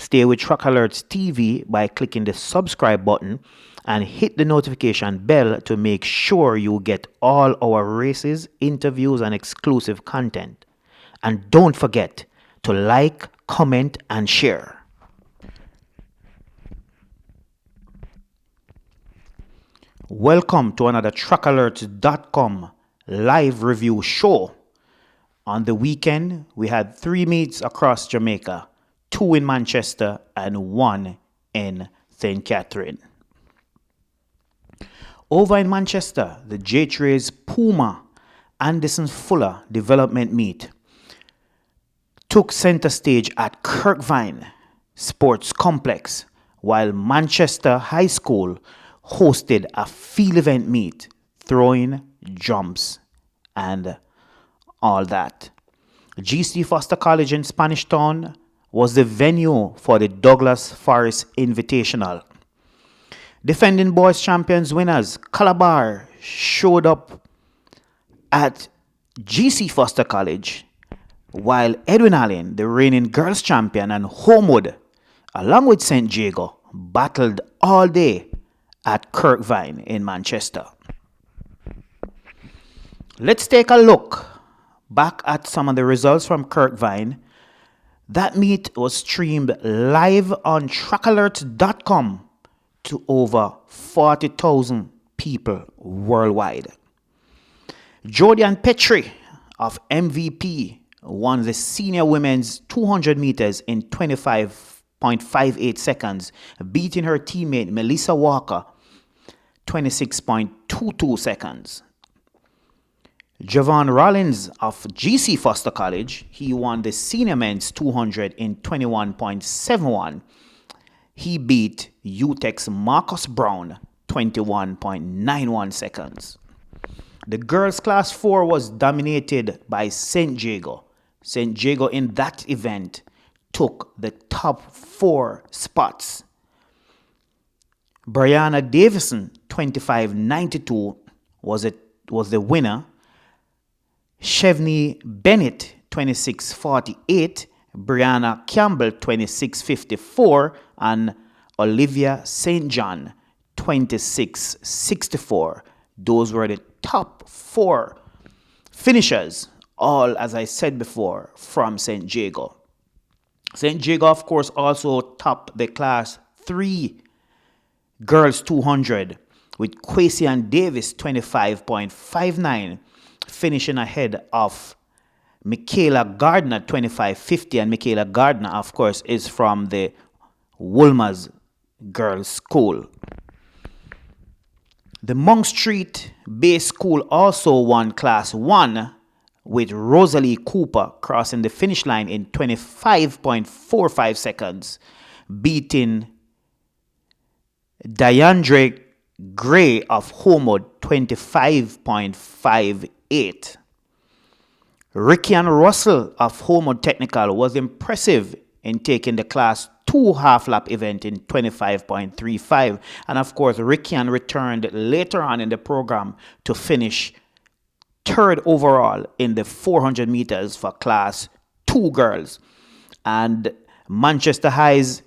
Stay with Track Alerts TV by clicking the subscribe button and hit the notification bell to make sure you get all our races, interviews, and exclusive content. And don't forget to like, comment, and share. Welcome to another TrackAlerts.com live review show. On the weekend, we had 3 meets across Jamaica, 2 in Manchester and 1 in St. Catherine. Over in Manchester, the JAAA Puma Anderson Fuller development meet took center stage at Kirkvine Sports Complex, while Manchester High School hosted a field event meet, throwing, jumps, and all that. GC Foster College in Spanish Town was the venue for the Douglas Forest Invitational. Defending boys champions winners Calabar showed up at GC Foster College, while Edwin Allen, the reigning girls champion, and Homewood, along with St. Jago, battled all day at Kirkvine in Manchester. Let's take a look back at some of the results from Kirkvine. That meet was streamed live on TrackAlerts.com to over 40,000 people worldwide. Jodian Petrie of MVP won the senior women's 200 meters in 25.58 seconds, beating her teammate Melissa Walker 26.22 seconds. Javon Rollins of GC Foster College, he won the senior men's 200 in 21.71. He beat UTEC's Marcus Brown 21.91 seconds. The girls' class 4 was dominated by St. Jago. St. Jago in that event took the top 4 spots. Brianna Davison 25.92 was the winner. Chevney Bennett 26.48, Brianna Campbell 26.54, and Olivia St. John 26.64. Those were the top 4 finishers, all, as I said before, from St. Jago. St. Jago, of course, also topped the class 3 girls 200 with Kwesi and Davis 25.59, finishing ahead of Michaela Gardner 25.50, and Michaela Gardner, of course, is from the Wolmer's Girls School. The Monk Street Bay School also won Class 1 with Rosalie Cooper crossing the finish line in 25.45 seconds, beating Diandre Gray of Homewood 25.58. Ricky and Russell of Homewood Technical was impressive in taking the Class 2 half-lap event in 25.35. And of course, Rickian returned later on in the program to finish 3rd overall in the 400 meters for Class 2 girls. And Manchester High's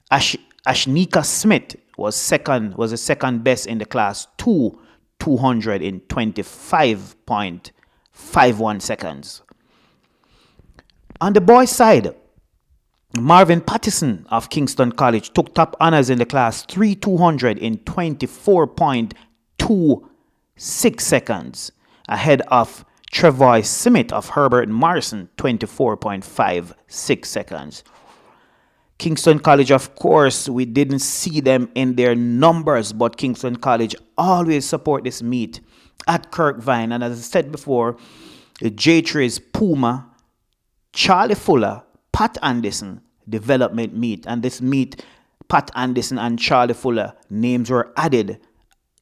Ashnika Smith was the second best in the Class 2 200 in 25.51 seconds. On the boys' side, Marvin Pattison of Kingston College took top honors in the Class 3 200 in 24.26 seconds, ahead of Trevoy Smith of Herbert Morrison, 24.56 seconds. Kingston College, of course, we didn't see them in their numbers, but Kingston College always support this meet at Kirkvine. And as I said before, the JAAA Puma, Charlie Fuller, Pat Anderson development meet. And this meet, Pat Anderson and Charlie Fuller, names were added,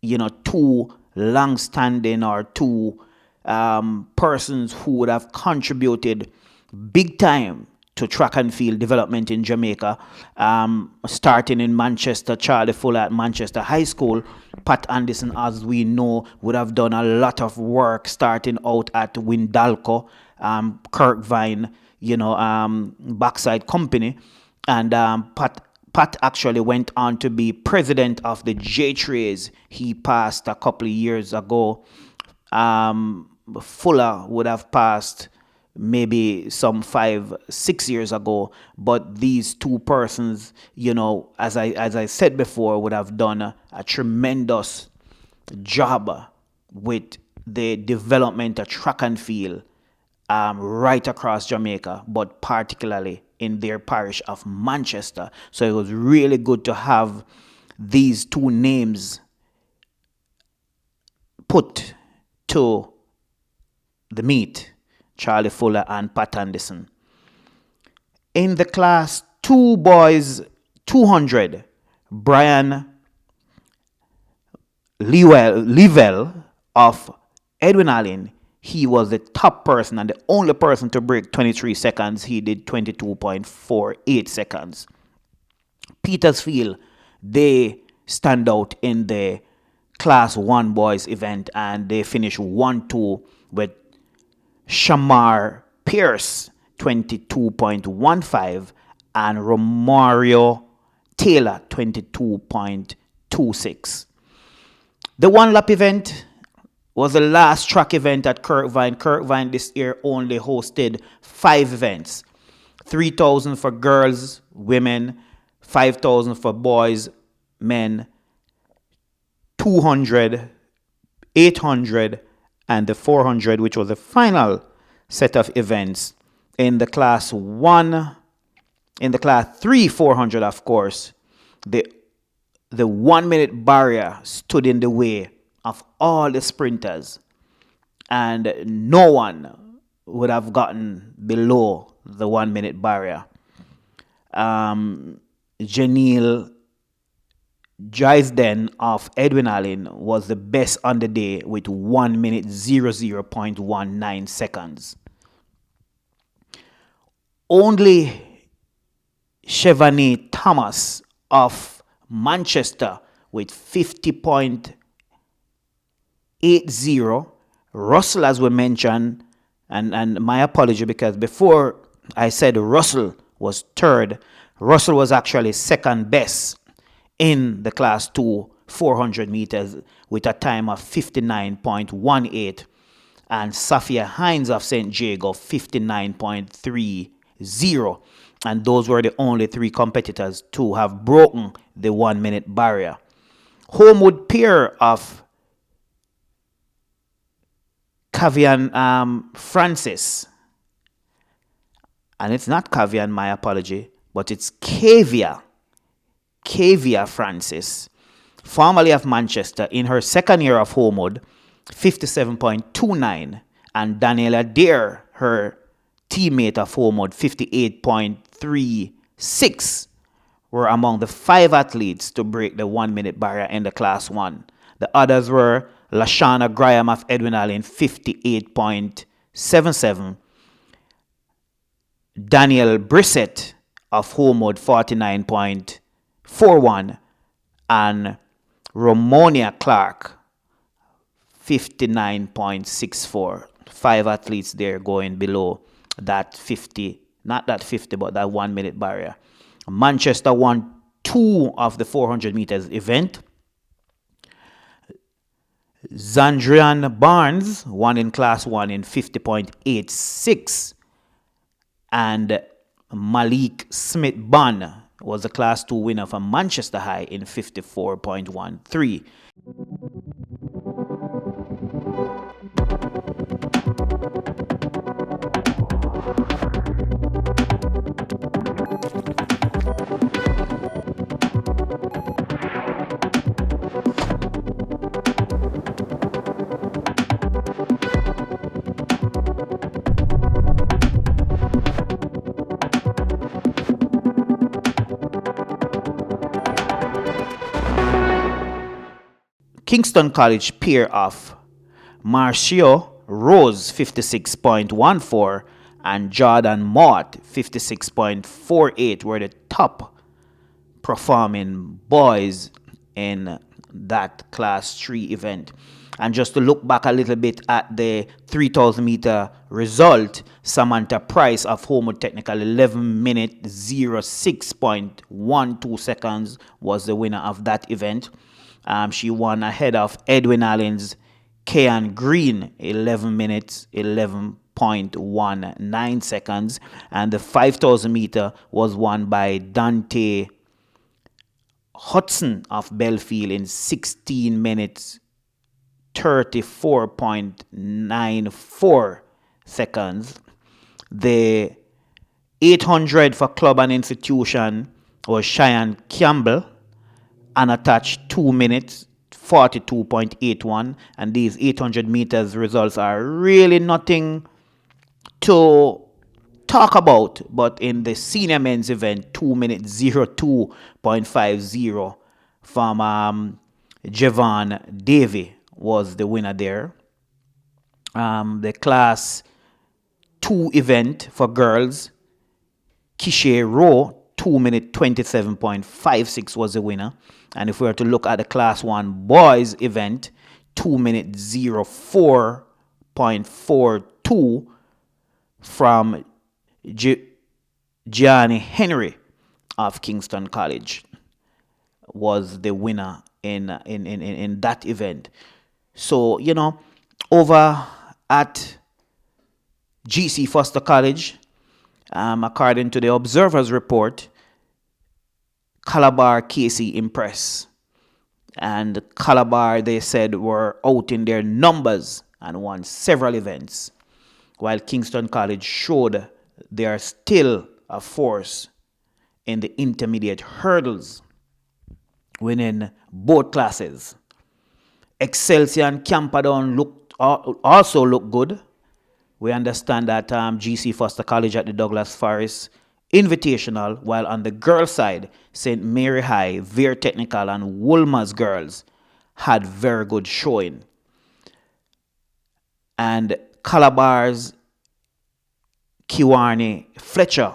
2 long-standing or 2 persons who would have contributed big time to track and field development in Jamaica, starting in Manchester. Charlie Fuller at Manchester High School. Pat Anderson, as we know, would have done a lot of work starting out at Windalco, Kirkvine, backside company. And Pat actually went on to be president of the JAAA. He passed a couple of years ago. Fuller would have passed maybe some 5, 6 years ago, but these two persons, as I said before, would have done a tremendous job with the development of track and field right across Jamaica, but particularly in their parish of Manchester. So it was really good to have these two names put to the meet, Charlie Fuller and Pat Anderson. In the class 2 boys 200, Brian Level of Edwin Allen, he was the top person and the only person to break 23 seconds. He did 22.48 seconds. Petersfield, they stand out in the class 1 boys event and they finished 1-2 with Shamar Pierce 22.15 and Romario Taylor 22.26. The one lap event was the last track event at Kirkvine. Kirkvine this year only hosted 5 events. 3,000 for girls, women, 5,000 for boys, men, 200, 800, and the 400, which was the final set of events. In the class 1, in the class 3, 400, of course, the 1 minute barrier stood in the way of all the sprinters, and no one would have gotten below the 1 minute barrier. Janelle Jaisden of Edwin Allen was the best on the day with 1 minute 00.19 seconds. Only Chevani Thomas of Manchester with 50.80. Russell, as we mentioned, and my apology because before I said Russell was third, Russell was actually second best in the class 2 400 meters with a time of 59.18, and Safia Hines of St. Jago 59.30. And those were the only 3 competitors to have broken the 1 minute barrier. Homewood pair of Kavian Francis, and it's not Kavian, my apology, but it's Kavia Francis, formerly of Manchester, in her second year of Homewood, 57.29, and Daniela Dare, her teammate of Homewood, 58.36, were among the 5 athletes to break the 1 minute barrier in the class 1. The others were Lashana Graham of Edwin Allen, 58.77, Daniel Brissett of Homewood, 49.41, and Ramonia Clark, 59.64. 5 athletes there going below that 50, not that 50, but that 1 minute barrier. Manchester won 2 of the 400 meters event. Zandrian Barnes won in class 1 in 50.86, and Malik Smith Bunn was the class 2 winner from Manchester High in 54.13. Kingston College pair of Marcio Rose 56.14 and Jordan Mott 56.48 were the top performing boys in that class 3 event. And just to look back a little bit at the 3,000 meter result, Samantha Price of Homo Technical 11 minute 06.12 seconds was the winner of that event. She won ahead of Edwin Allen's Kean Green 11 minutes 11.19 seconds, and the 5,000 meter was won by Dante Hudson of Belfield in 16 minutes 34.94 seconds. The 800 for club and institution was Cheyenne Campbell, unattached 2 minutes 42.81, and these 800 meters results are really nothing to talk about. But in the senior men's event, 2 minutes 02.50 from Javon Davey was the winner there. The class 2 event for girls, Kishe Rowe, 2 minute 27.56 was the winner. And if we were to look at the class 1 boys event, 2 minute 04.42 from Gianni Henry of Kingston College was the winner in that event. So, over at GC Foster College, according to the Observer's report, Calabar KC impressed. And Calabar, they said, were out in their numbers and won several events, while Kingston College showed they are still a force in the intermediate hurdles, winning both classes. Excelsior and Camperdown also look good. We understand that GC Foster College at the Douglas Forest Invitational, while on the girls' side, St. Mary High, Vere Technical, and Woolmer's girls had very good showing. And Calabar's Kiwani Fletcher,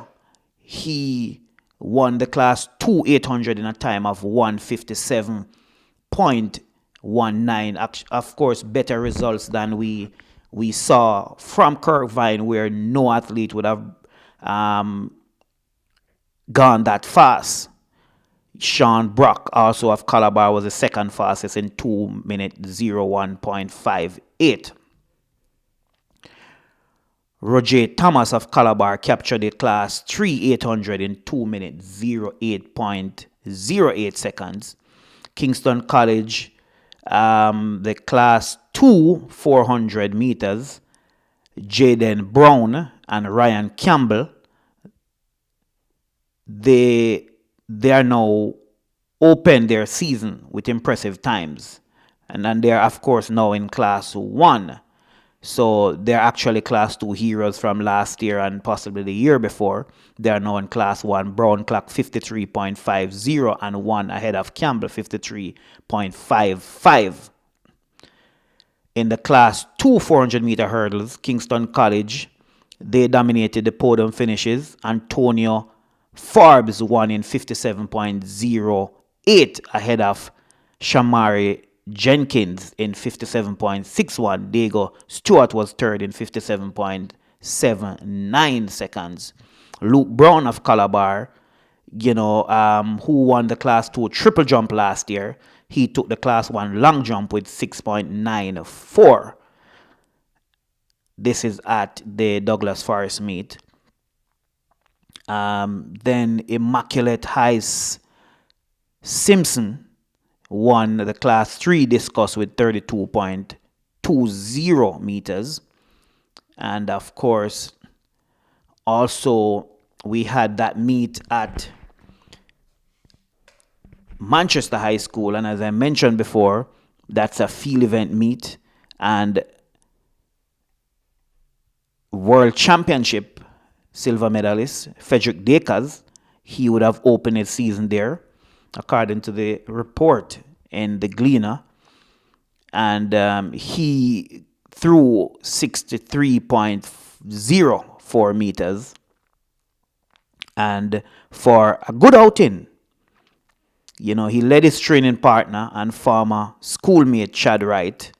he won the class 2 800 in a time of 157.19. Of course, better results than we saw from Kirkvine, where no athlete would have gone that fast. Sean Brock, also of Calabar, was the second fastest in 2 minute 01.58. Roger Thomas of Calabar captured the class 3 800 in 2 minute 08.08 seconds. Kingston College, the class 2 400 meters, Jaden Brown and Ryan Campbell, they are now open their season with impressive times. And then they're, of course, now in class 1. So they're actually class 2 heroes from last year and possibly the year before. They are now in class 1. Brown clocked 53.50 and 1 ahead of Campbell, 53.55. In the class 2 400 meter hurdles, Kingston College, they dominated the podium finishes. Antonio Forbes won in 57.08 ahead of Shamari Jenkins in 57.61. Diego Stewart was third in 57.79 seconds. Luke Brown of Calabar, who won the class 2 triple jump last year, he took the class 1 long jump with 6.94. This is at the Douglas Forest meet. Then Immaculate Heights Simpson won the class 3 discus with 32.20 meters. And of course, also we had that meet at Manchester High School, and as I mentioned before, that's a field event meet, and World Championship silver medalist Frederick Dakers, he would have opened his season there, according to the report in the Gleaner, and he threw 63.04 meters, and for a good outing, He led his training partner and former schoolmate Chad Wright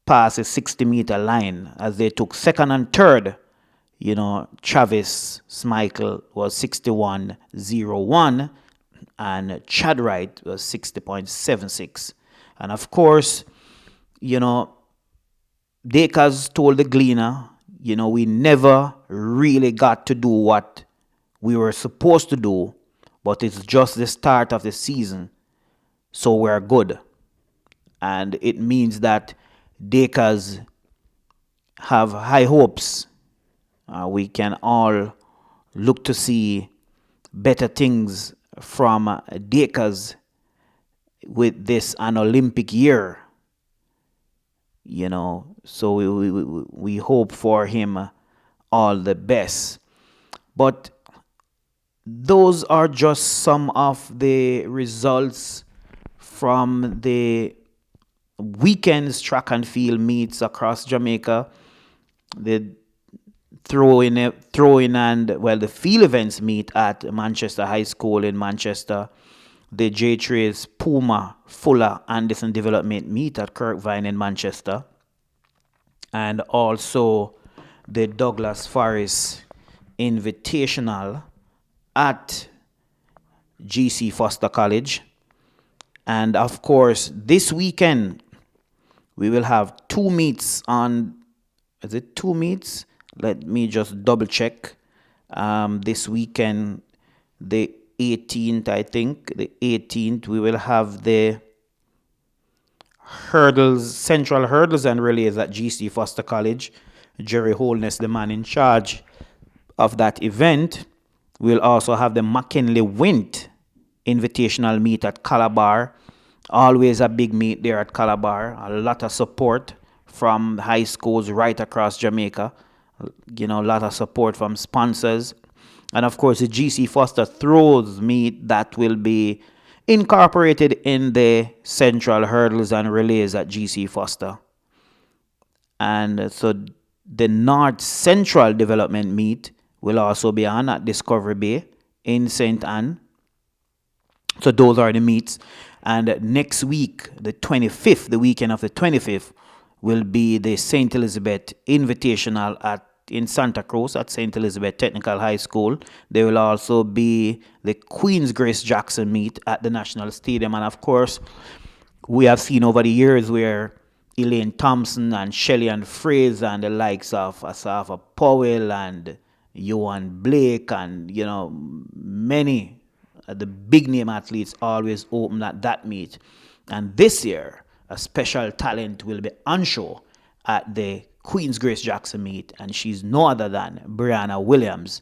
past the 60-meter line as they took second and third. Travis Smykel was 61.01 and Chad Wright was 60.76. And of course, Dakers told the Gleaner, we never really got to do what we were supposed to do, but it's just the start of the season, so we're good. And it means that Dakers have high hopes. We can all look to see better things from Dakers with this an Olympic year. So we hope for him all the best. But those are just some of the results from the weekend's track and field meets across Jamaica. The throwing and the field events meet at Manchester High School in Manchester. The JAAA Puma Fuller Anderson Development meet at Kirkvine in Manchester. And also the Douglas Forest Invitational at GC Foster College. And of course, this weekend, we will have two meets on, is it two meets? Let me just double check. This weekend, the 18th, I think, the 18th, we will have the central hurdles and relays at GC Foster College. Jerry Holness, the man in charge of that event. We'll also have the McKinley Wint Invitational meet at Calabar. Always a big meet there at Calabar. A lot of support from high schools right across Jamaica. A lot of support from sponsors. And of course, the GC Foster Throws meet that will be incorporated in the central hurdles and relays at GC Foster. And so the North Central Development meet will also be on at Discovery Bay in St. Anne. So those are the meets. And next week, the 25th, the weekend of the 25th, will be the St. Elizabeth Invitational in Santa Cruz at St. Elizabeth Technical High School. There will also be the Queen's Grace Jackson meet at the National Stadium. And of course, we have seen over the years where Elaine Thompson and Shelley and Fraser and the likes of Asafa Powell and Johan Blake and, many the big name athletes always open at that meet. And this year, a special talent will be on show at the Queen's Grace Jackson meet, and she's no other than Brianna Williams,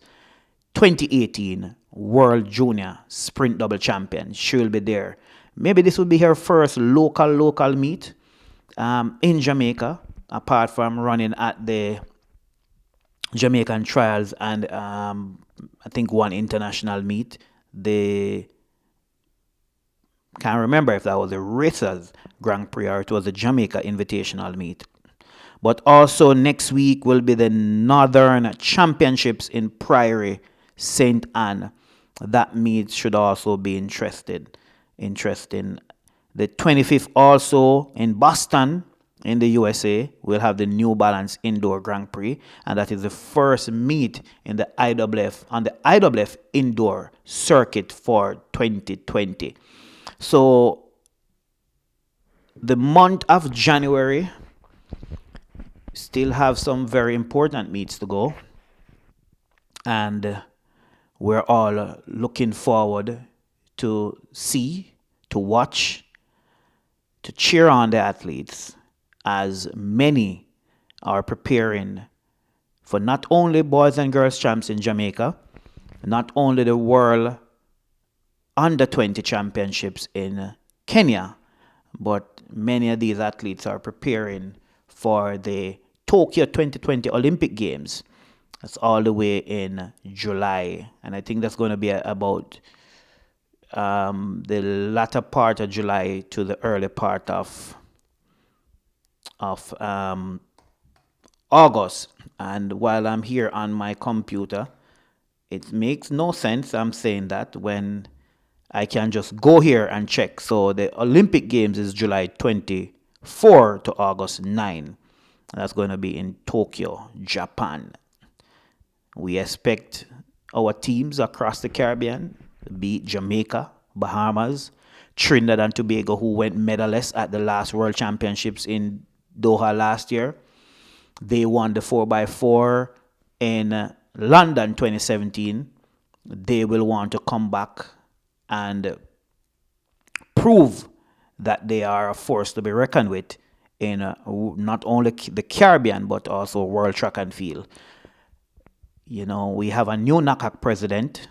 2018 World Junior Sprint Double Champion. She will be there. Maybe this will be her first local meet in Jamaica, apart from running at the Jamaican Trials and I think one international meet. Can't remember if that was the Racers Grand Prix or it was the Jamaica Invitational meet. But also next week will be the Northern Championships in Prairie, St. Anne. That meet should also be interesting. The 25th also in Boston, in the USA, we'll have the New Balance Indoor Grand Prix, and that is the first meet in the IWF on the IWF Indoor Circuit for 2020. So the month of January still have some very important meets to go, and we're all looking forward to see, to watch, to cheer on the athletes as many are preparing for not only boys and girls champs in Jamaica, not only the World Under 20 Championships in Kenya, but many of these athletes are preparing for the Tokyo 2020 Olympic Games. That's all the way in July. And I think that's going to be about the latter part of July to the early part of August. And while I'm here on my computer, it makes no sense I'm saying that when I can just go here and check. So the Olympic Games is July 24 to August 9. That's going to be in Tokyo, Japan. We expect our teams across the Caribbean, be it Jamaica, Bahamas, Trinidad and Tobago, who went medalists at the last World Championships in Doha last year. They won the 4x4 in London 2017. They will want to come back and prove that they are a force to be reckoned with in not only the Caribbean but also world track and field. You know, we have a new NACAC president,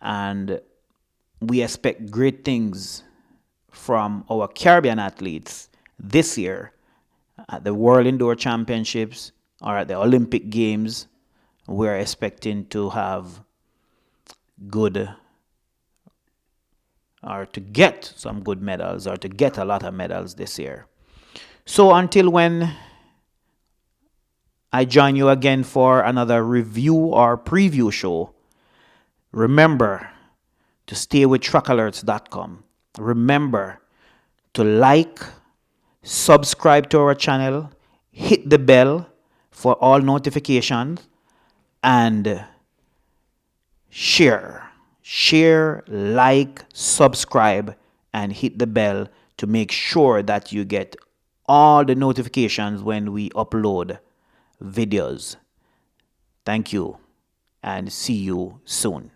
and we expect great things from our Caribbean athletes this year at the World Indoor Championships or at the Olympic Games. We're expecting to have good or to get some good medals or to get a lot of medals this year. So until when I join you again for another review or preview show, remember to stay with trackalerts.com. Remember to like, subscribe to our channel, hit the bell for all notifications, and share, like, subscribe, and hit the bell to make sure that you get all the notifications when we upload videos. Thank you and see you soon.